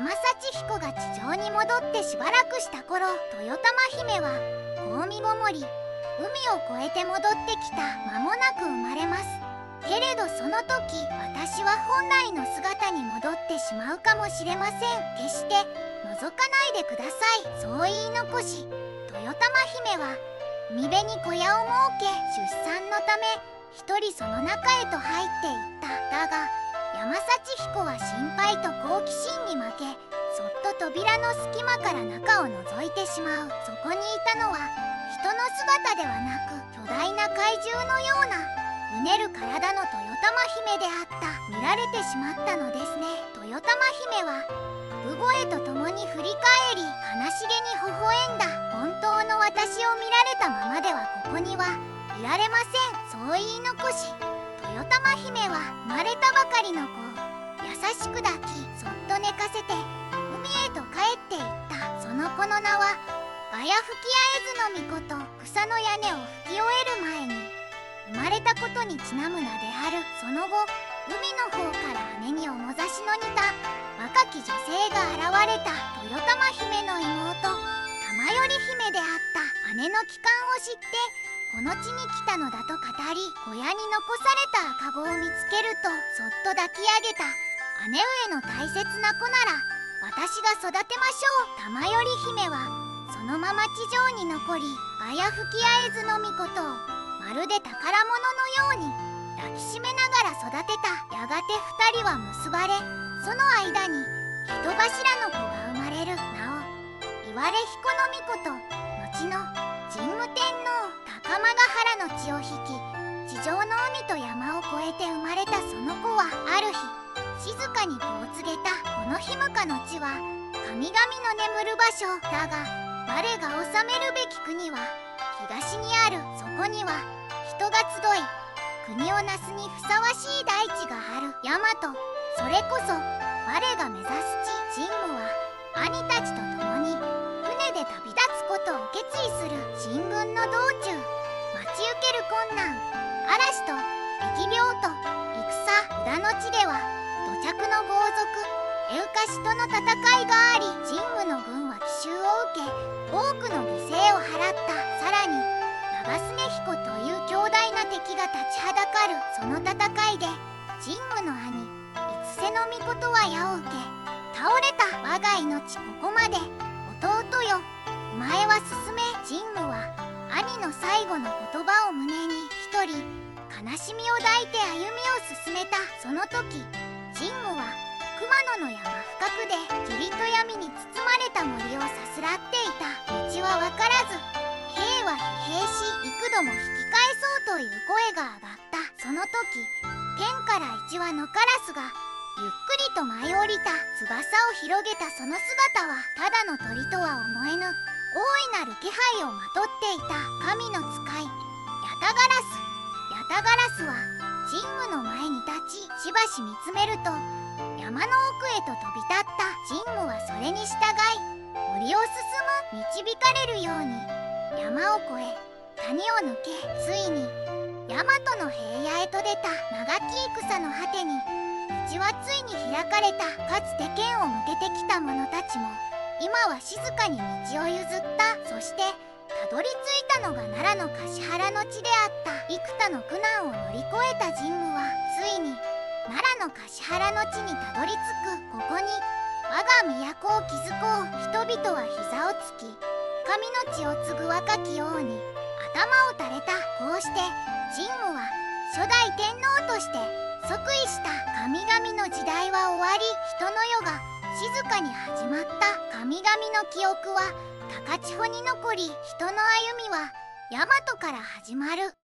山幸彦が地上に戻ってしばらくした頃、豊玉姫は子海ごもり、海を越えて戻ってきた間もなく生まれます。けれどその時、私は本来の姿に戻ってしまうかもしれません。決して覗かないでください。そう言い残し、豊玉姫は海辺に小屋を設け、出産のため一人その中へと入っていった。だが山幸彦は心配と好奇心に負け、そっと扉の隙間から中を覗いてしまう。そこにいたのは人の姿ではなく、巨大な怪獣のようなうねる体の豊玉姫であった。見られてしまったのですね。豊玉姫は産声とともに振り返り、悲しげに微笑んだ。本当の私を見られたままではここにはいられません。そう言い残し、豊玉姫は生まれたばかりの子を優しく抱き、そっと寝かせて海へと帰っていった。その子の名はガヤ吹き会津の命、草の屋根を吹き終える前に生まれたことにちなむ名である。その後、海の方から姉に面差しの似た若き女性が現れた。豊玉姫の妹、玉頼姫であった。姉の帰還を知ってこの地に来たのだと語り、小屋に残された赤子を見つけるとそっと抱き上げた。姉上の大切な子なら私が育てましょう。玉頼姫はそのまま地上に残り、ガヤ吹き会津の命をまるで宝物のように抱きしめながら育てた。やがて2人は結ばれ、その間に人柱の子が生まれる。なお言われ彦の命、後の神武天皇、高間ヶ原の血を引き、地上の海と山を越えて生まれたその子は、ある日静かにこう告げた。この日向の地は神々の眠る場所だが、我が治めるべき国は東にある。そこには人が集い、国をなすにふさわしい大地がある。大和、それこそ我が目指す地。神武は兄たちと共に船で旅立つことを決意する。進軍の道中、待ち受ける困難、嵐と疫病と戦、裏の地では土着の豪族エウカシとの戦いがあり、神武の軍は奇襲を受け、多くの犠牲を払った。さらに長常彦という強大な敵が立ちはだかる。その戦いで神武の兄五瀬の命は矢を受け倒れた。我が命ここまで。弟よ、お前は進め。神武は兄の最後の言葉を胸に一人悲しみを抱いて歩みを進めた。その時神武は熊野の山深くで霧と闇に包まれた森をさすらっていた。道は分からず、兵は疲弊し、幾度も引き返そうという声が上がった。その時天から一羽のカラスがゆっくりと舞い降りた。翼を広げたその姿はただの鳥とは思えぬ大いなる気配をまとっていた。神の使いヤタガラス。ヤタガラスは神武の前に立ち、しばし見つめると山の奥へと飛び立った。神武はそれに従い森を進む。導かれるように山を越え谷を抜け、ついに大和の平野へと出た。長き戦の果てに道はついに開かれた。かつて剣を向けてきた者たちも今は静かに道を譲った。そしてたどり着いたのが奈良の橿原の地であった。幾多の苦難を乗り越えた神武はついに奈良の橿原の地にたどり着く。ここに我が都を築こう。人々は膝をつき、神の血を継ぐ若き王に頭を垂れた。こうして神武は初代天皇として即位した。神々の時代は終わり、人の世が静かに始まった。神々の記憶は高千穂に残り、人の歩みは大和から始まる。